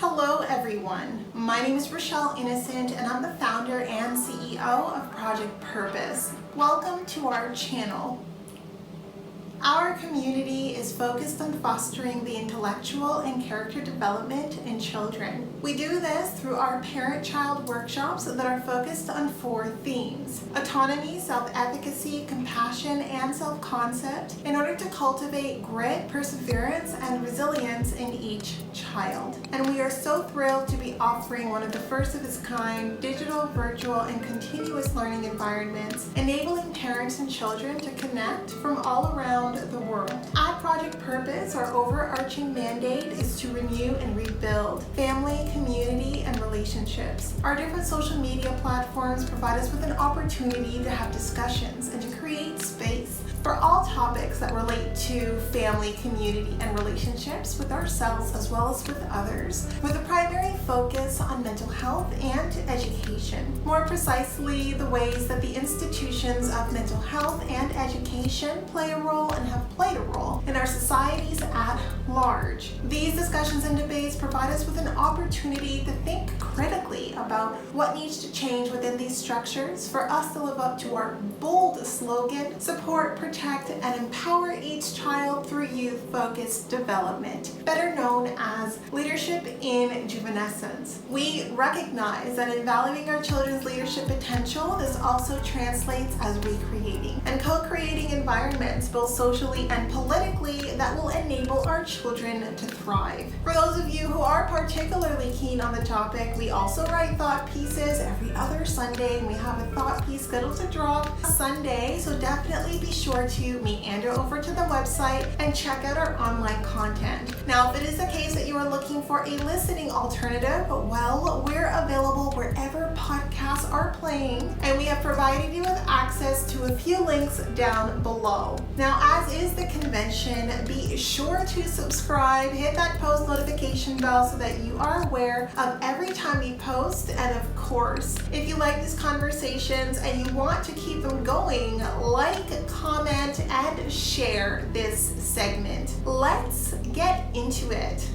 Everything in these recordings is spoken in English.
Hello everyone, my name is Rochelle Innocent and I'm the founder and CEO of Project Purpose. Welcome to our channel. Our community is focused on fostering the intellectual and character development in children. We do this through our parent-child workshops that are focused on 4 themes: autonomy, self-efficacy, compassion, and self-concept, in order to cultivate grit, perseverance, and resilience in each child. And we are so thrilled to be offering one of the first of its kind digital, virtual, and continuous learning environments, enabling parents and children to connect from all around the world. At Project Purpose, our overarching mandate is to renew and rebuild family, community, and relationships. Our different social media platforms provide us with an opportunity to have discussions and to create space for all topics that relate to family, community, and relationships with ourselves as well as with others, with a primary focus on mental health and education. More precisely, the ways that the institutions of mental health and education play a role and have played a role in our societies at large. These discussions and debates provide us with an opportunity to think critically about what needs to change within these structures for us to live up to our bold slogan: support, protect, and empower each child through youth-focused development, better known as leadership in juvenescence. We recognize that in valuing our children's leadership potential, this also translates as recreating and co-creating environments, both socially and politically, that will enable our children to thrive. For those of you who are particularly keen on the topic, we also write thought pieces every other Sunday, and we have a thought piece scheduled to drop Sunday, so definitely be sure to meander over to the website and check out our online content. Now, if it is the case that you are looking for a listening alternative, well, we're available wherever podcasts are playing, and we have provided you with access to a few links down below. Now, as is the convention, be sure to subscribe, hit that post notification bell so that you are aware of every time we post. And of course, if you like these conversations and you want to keep them going, like, comment, and share this segment. Let's get into it.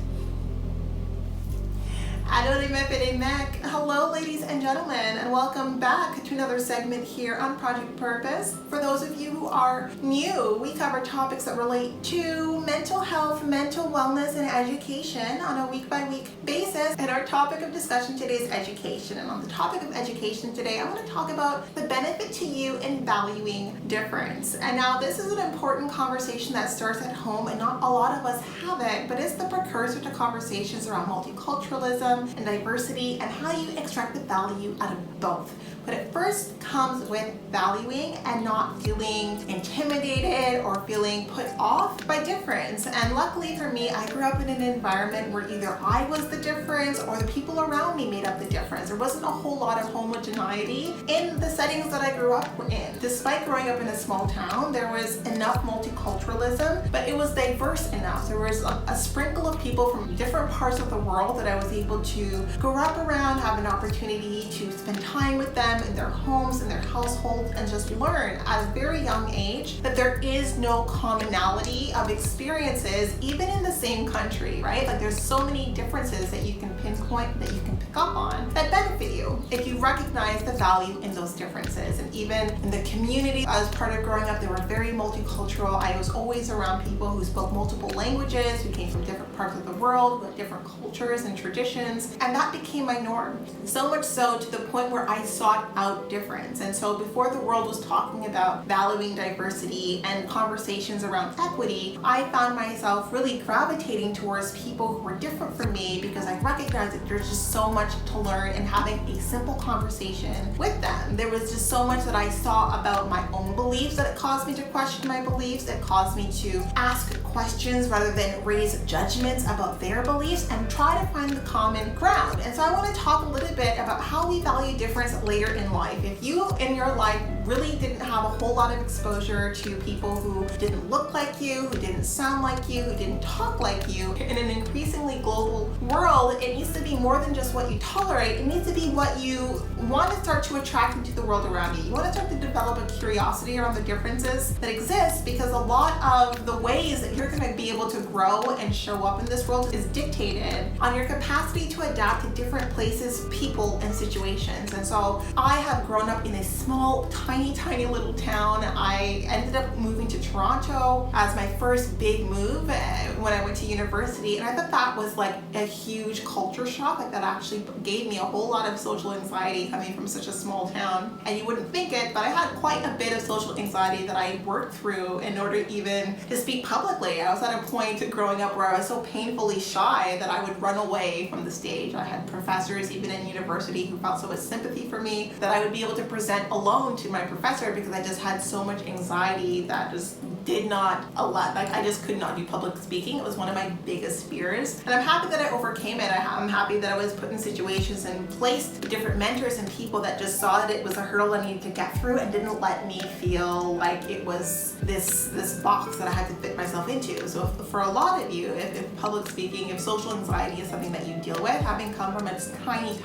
Hello, ladies and gentlemen, and welcome back to another segment here on Project Purpose. For those of you who are new, we cover topics that relate to mental health, mental wellness, and education on a week-by-week basis. And our topic of discussion today is education. And on the topic of education today, I want to talk about the benefit to you in valuing difference. And now this is an important conversation that starts at home, and not a lot of us have it, but it's the precursor to conversations around multiculturalism and diversity and how you extract the value out of both. But it first comes with valuing and not feeling intimidated or feeling put off by difference. And luckily for me, I grew up in an environment where either I was the difference or the people around me made up the difference. There wasn't a whole lot of homogeneity in the settings that I grew up in. Despite growing up in a small town, there was enough multiculturalism, but it was diverse enough. There was a sprinkle of people from different parts of the world that I was able to grow up around, have an opportunity to spend time with them in their homes, in their households, and just learn at a very young age that there is no commonality of experiences, even in the same country, right? Like, there's so many differences that you can pinpoint, that you can pick up on, that benefit you if you recognize the value in those differences. And even in the community, as part of growing up, they were very multicultural. I was always around people who spoke multiple languages, who came from different parts of the world, with different cultures and traditions, and that became my norm. So much so to the point where I sought out difference. And so before the world was talking about valuing diversity and conversations around equity, I found myself really gravitating towards people who were different from me, because I recognized that there's just so much to learn in having a simple conversation with them. There was just so much that I saw about my own beliefs that it caused me to question my beliefs. It caused me to ask questions rather than raise judgments about their beliefs and try to find the common ground. And so I want to talk a little bit about how we value difference later in life. If you in your life really didn't have a whole lot of exposure to people who didn't look like you, who didn't sound like you, who didn't talk like you. In an increasingly global world, it needs to be more than just what you tolerate. It needs to be what you want to start to attract into the world around you. You want to start to develop a curiosity around the differences that exist, because a lot of the ways that you're going to be able to grow and show up in this world is dictated on your capacity to adapt to different places, people, and situations. And so I have grown up in a small, tiny little town. I ended up moving to Toronto as my first big move when I went to university, and I thought that was like a huge culture shock. Like that actually gave me a whole lot of social anxiety coming from such a small town. And you wouldn't think it, but I had quite a bit of social anxiety that I worked through in order even to speak publicly. I was at a point growing up where I was so painfully shy that I would run away from the stage. I had professors even in university who felt so much sympathy for me that I would be able to present alone to my professor because I just had so much anxiety that just did not allow, like I just could not do public speaking. It was one of my biggest fears. And I'm happy that I overcame it. I'm happy that I was put in situations and placed with different mentors and people that just saw that it was a hurdle I needed to get through and didn't let me feel like it was this box that I had to fit myself into. So for a lot of you, if public speaking, if social anxiety is something that you deal with, having come from a tiny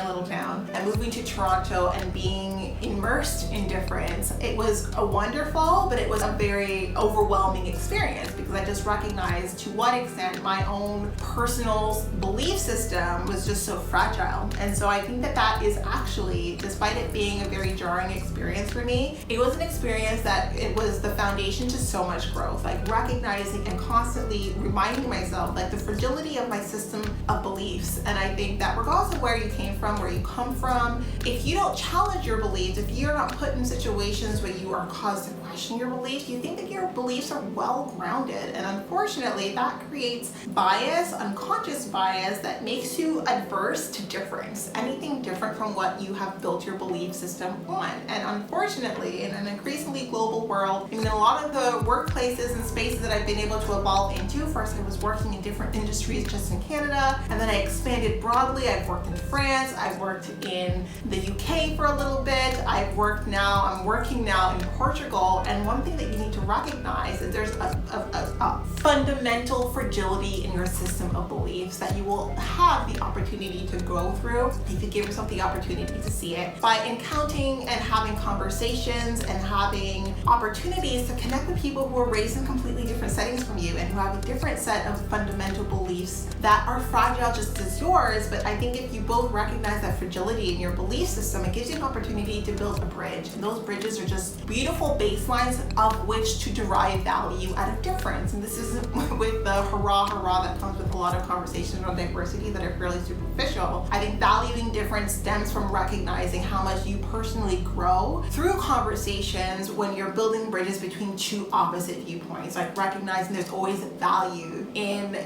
little town and moving to Toronto and being immersed in difference, it was a wonderful, but it was a very overwhelming experience because I just recognized to what extent my own personal belief system was just so fragile. And so I think that is actually, despite it being a very jarring experience for me, it was an experience that it was the foundation to so much growth, like recognizing and constantly reminding myself like the fragility of my system of beliefs. And I think that regardless of where you came from, where you come from, if you don't challenge your beliefs, if you're not put in situations where you are caused to question your beliefs, you think that your beliefs are well grounded. And unfortunately, that creates bias, unconscious bias, that makes you adverse to difference, anything different from what you have built your belief system on. And unfortunately, in an increasingly global world, in a lot of the workplaces and spaces that I've been able to evolve into, first I was working in different industries just in Canada, and then I expanded broadly. I've worked in France, I've worked in the UK for a little bit, I'm working now in Portugal. And one thing that you need to recognize is there's a fundamental fragility in your system of beliefs that you will have the opportunity to go through if you give yourself the opportunity to see it by encountering and having conversations and having opportunities to connect with people who are raised in completely different settings from you and who have a different set of fundamental beliefs that are fragile just as yours. But I think if you both recognize that fragility in your belief system, it gives you an opportunity to build a bridge. And those bridges are just beautiful baselines of which to derive value out of difference. And this isn't with the hurrah that comes with a lot of conversations on diversity that are fairly superficial. I think valuing difference stems from recognizing how much you personally grow through conversations when you're building bridges between two opposite viewpoints, like recognizing there's always value in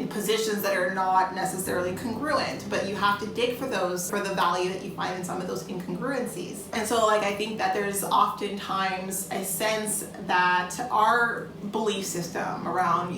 positions that are not necessarily congruent, but you have to dig for the value that you find in some of those incongruencies. And so like I think that there's oftentimes a sense that our belief system around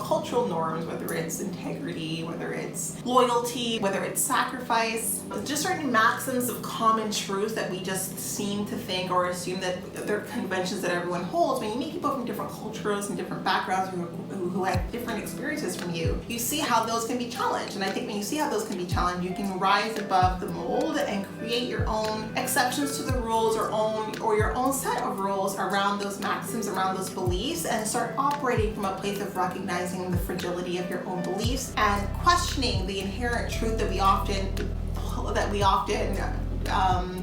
cultural norms, whether it's integrity, whether it's loyalty, whether it's sacrifice, just certain maxims of common truth that we just seem to think or assume that they're conventions that everyone holds. When you meet people from different cultures and different backgrounds who have different experiences from you, you see how those can be challenged. And I think when you see how those can be challenged, you can rise above the mold and create your own exceptions to the rules or your own set of rules around those maxims, around those beliefs, and start operating from a place of recognizing the fragility of your own beliefs and questioning the inherent truth that we often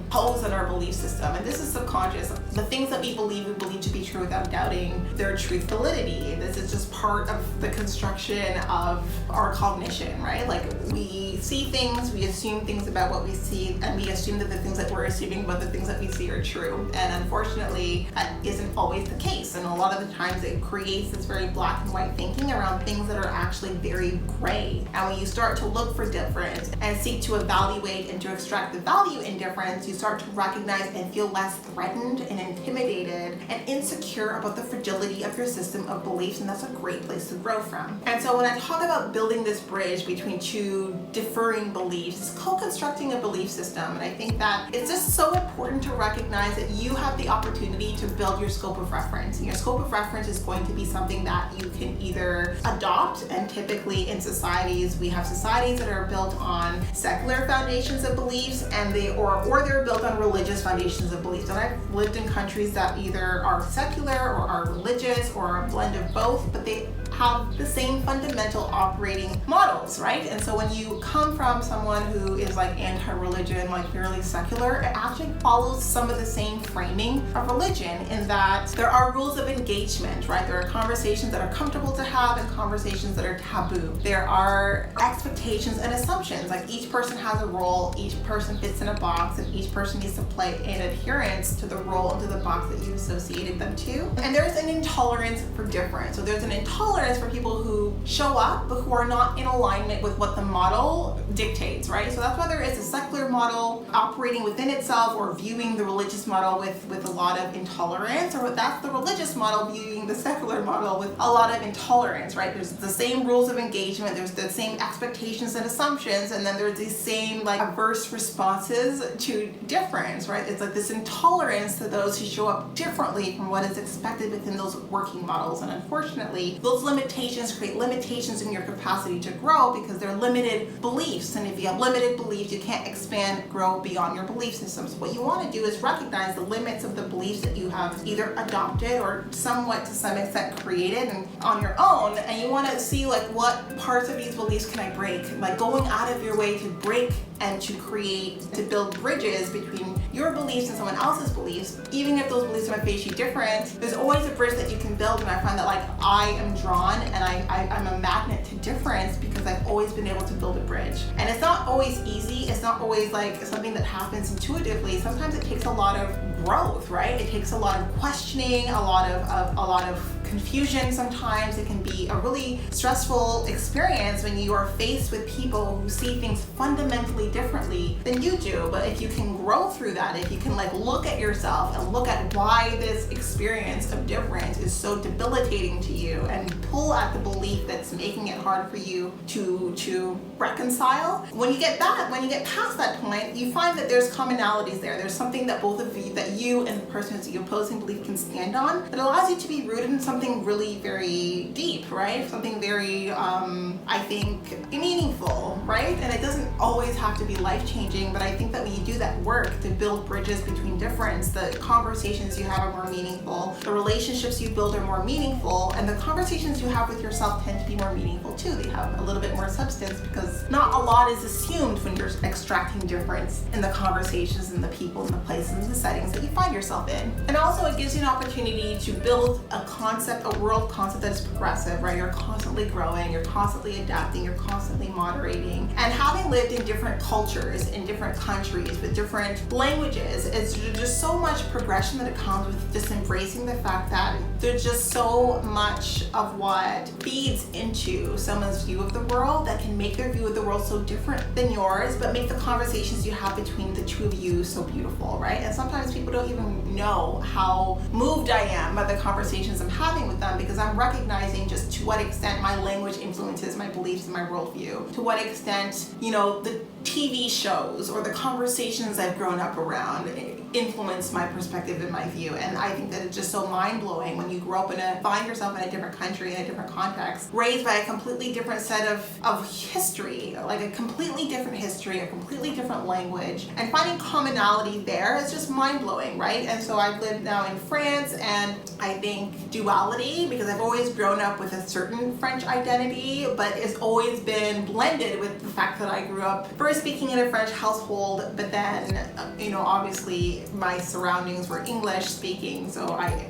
pose in our belief system. And this is subconscious. The things that we believe to be true without doubting their truth validity. This is just part of the construction of our cognition, right? Like we see things, we assume things about what we see, and we assume that the things that we're assuming about the things that we see are true. And unfortunately, that isn't always the case. And a lot of the times it creates this very black and white thinking around things that are actually very gray. And when you start to look for difference and seek to evaluate and to extract the value in difference, you start to recognize and feel less threatened and intimidated and insecure about the fragility of your system of beliefs, and that's a great place to grow from. And so when I talk about building this bridge between two differing beliefs. It's co-constructing a belief system. And I think that it's just so important to recognize that you have the opportunity to build your scope of reference. And your scope of reference is going to be something that you can either adopt, and typically in societies, we have societies that are built on secular foundations of beliefs, and or they're built on religious foundations of beliefs. And I've lived in countries that either are secular or are religious or a blend of both, but they have the same fundamental operating models, right? And so when you come from someone who is like anti-religion, like purely secular, it actually follows some of the same framing of religion in that there are rules of engagement, right? There are conversations that are comfortable to have and conversations that are taboo. There are expectations and assumptions, like each person has a role, each person fits in a box, and each person needs to play in adherence to the role and to the box that you've associated them to. And there's an intolerance for difference. So there's an intolerance for people who show up but who are not in alignment with what the model dictates, right? So that's why there is a secular model operating within itself, or viewing the religious model with a lot of intolerance, or that's the religious model viewing the secular model with a lot of intolerance, right? There's the same rules of engagement, there's the same expectations and assumptions, and then there's these same like adverse responses to difference, right? It's like this intolerance to those who show up differently from what is expected within those working models. And unfortunately, those limitations create limitations in your capacity to grow because they're limited beliefs. And if you have limited beliefs, you can't expand, grow beyond your belief systems. What you want to do is recognize the limits of the beliefs that you have either adopted or somewhat to some extent created and on your own. And you want to see like what parts of these beliefs can I break? Like going out of your way to break and to create, to build bridges between your beliefs and someone else's beliefs. Even if those beliefs might face you different, there's always a bridge that you can build. And I find that like I am drawn and I'm a magnet to difference because I've always been able to build a bridge. And it's not always easy. It's not always like something that happens intuitively. Sometimes it takes a lot of growth, right? It takes a lot of questioning, a lot of confusion. Sometimes it can be a really stressful experience when you are faced with people who see things fundamentally differently than you do. But if you can grow through that, if you can like look at yourself and look at why this experience of difference is so debilitating to you, and pull at the belief that's making it hard for you to reconcile, when you get past that point, you find that there's commonalities there. There's something that both of you, that you and the person who's the opposing belief can stand on, that allows you to be rooted in something really very deep, right? Something very, I think, meaningful, right? And it doesn't always have to be life-changing, but I think that when you do that work to build bridges between difference, the conversations you have are more meaningful, the relationships you build are more meaningful, and the conversations you have with yourself tend to be more meaningful too. They have a little bit more substance because not a lot is assumed when you're extracting difference in the conversations and the people and the places and the settings that you find yourself in. And also it gives you an opportunity to build a concept, a world concept that is progressive, right? You're constantly growing, you're constantly adapting, you're constantly moderating. And having lived in different cultures, in different countries, with different languages, it's just so much progression that it comes with just embracing the fact that there's just so much of what feeds into someone's view of the world that can make their view of the world so different than yours, but make the conversations you have between the two of you so beautiful, right? And sometimes people don't even know how moved I am by the conversations I'm having with them, because I'm recognizing just to what extent my language influences my beliefs and my worldview, to what extent, you know, the TV shows or the conversations I've grown up around influence my perspective and my view. And I think that it's just so mind-blowing when you grow up find yourself in a different country, in a different context, raised by a completely different set of history, like a completely different history, a completely different language, and finding commonality there is just mind-blowing, right? And so I've lived now in France, and I think duality, because I've always grown up with a certain French identity, but it's always been blended with the fact that I grew up first speaking in a French household, but then, you know, obviously my surroundings were English speaking, so I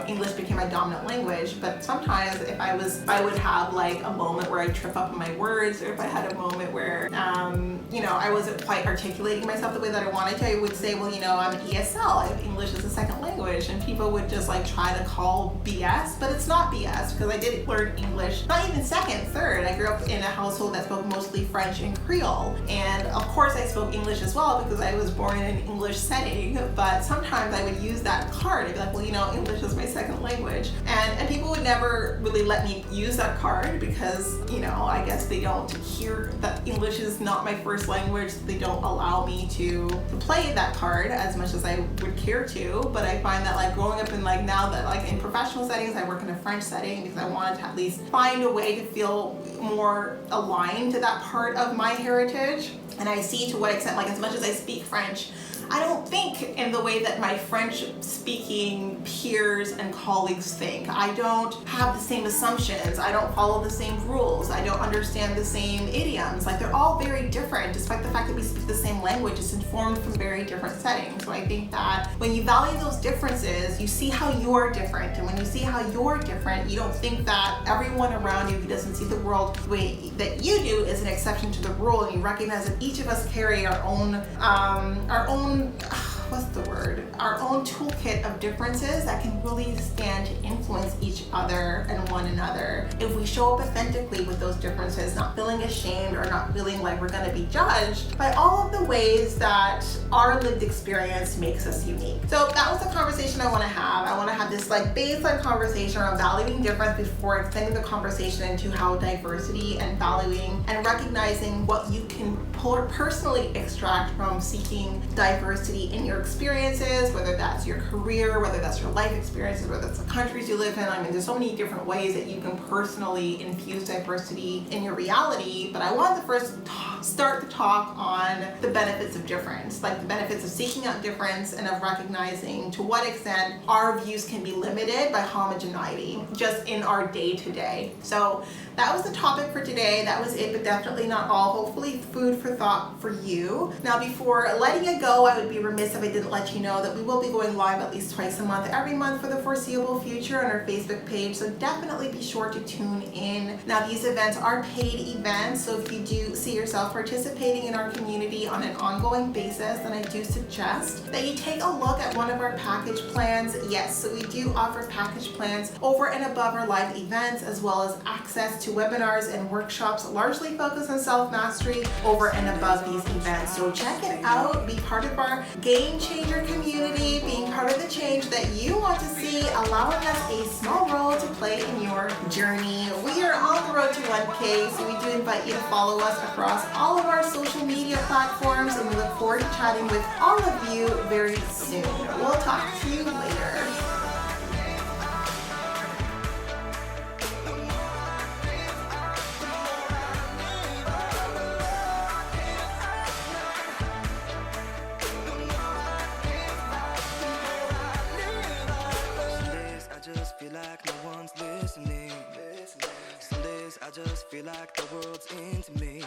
English became my dominant language. But sometimes if I would have like a moment where I trip up on my words, or if I had a moment where I wasn't quite articulating myself the way that I wanted to, I would say, well, I'm an ESL, I have English as a second language, and people would just like try to call BS, but it's not BS because I did learn English, not even second, third. I grew up in a household that spoke mostly French and Creole, and of course I spoke English as well because I was born in an English setting, but sometimes I would use that card. I'd be like, well, English is my second language, and people would never really let me use that card because, I guess they don't hear that English is not my first language. So they don't allow me to play that card as much as I would care to. But I find that like growing up in now that like in professional settings, I work in a French setting because I wanted to at least find a way to feel more aligned to that part of my heritage. And I see to what extent, like as much as I speak French, I don't think in the way that my French speaking peers and colleagues think. I don't have the same assumptions. I don't follow the same rules. I don't understand the same idioms. Like they're all very different, despite the fact that we speak the same language. It's informed from very different settings. So I think that when you value those differences, you see how you're different. And when you see how you're different, you don't think that everyone around you who doesn't see the world the way that you do is an exception to the rule. And you recognize that each of us carry our own our own toolkit of differences that can really stand to influence each other and one another. If we show up authentically with those differences, not feeling ashamed or not feeling like we're going to be judged by all of the ways that our lived experience makes us unique. So that was the conversation I want to have. I want to have this baseline conversation around valuing difference before extending the conversation into how diversity and valuing and recognizing what you can personally extract from seeking diversity in your experiences, whether that's your career, whether that's your life experiences, whether it's the countries you live in. I mean, there's so many different ways that you can personally infuse diversity in your reality. But I wanted to first start the talk on the benefits of difference, like the benefits of seeking out difference and of recognizing to what extent our views can be limited by homogeneity just in our day-to-day. So that was the topic for today. That was it, but definitely not all. Hopefully food for thought for you. Now, before letting it go, I would be remiss if I didn't let you know that we will be going live at least twice a month, every month for the foreseeable future on our Facebook page. So definitely be sure to tune in. Now, these events are paid events. So if you do see yourself participating in our community on an ongoing basis, then I do suggest that you take a look at one of our package plans. Yes, so we do offer package plans over and above our live events, as well as access to webinars and workshops largely focused on self-mastery over and above these events. So check it out, be part of our game changer community, being part of the change that you want to see, allowing us a small role to play in your journey. We are on the road to 1K, so we do invite you to follow us across all of our social media platforms, and we look forward to chatting with all of you very soon. We'll talk to you later. Like no one's listening. Some days I just feel like the world's into me.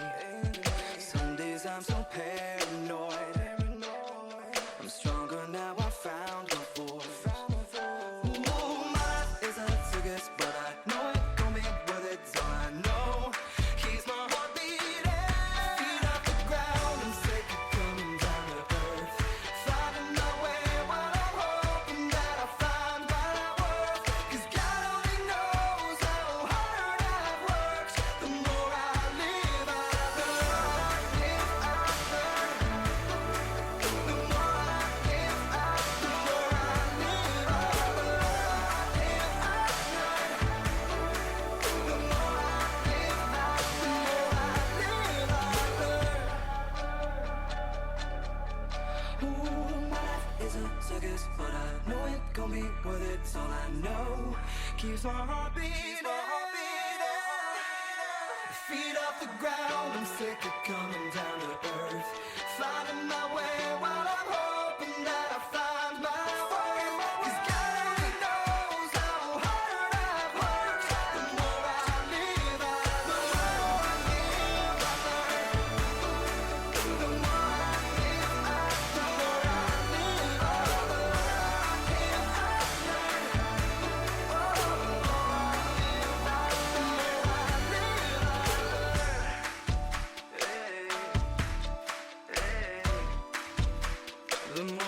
Some days I'm so paranoid. I'm stronger now, I found my voice. Ooh, my life is a circus, but I know it gon' be worth it. So I know keeps my heart beating. Feet off the ground and sick of coming down to earth. Finding my way, what I'm hoping that I find what I worth. 'Cause God only knows how hard I've worked. The more I live, I circus, but I know it gon' be worth it. It's all I know keeps my heart beating. Feet off the ground, I'm sick of coming down to earth. Finding my way, while I'm hoping that I find my worth. 'Cause God only knows how hard I've worked. The more I live, I the more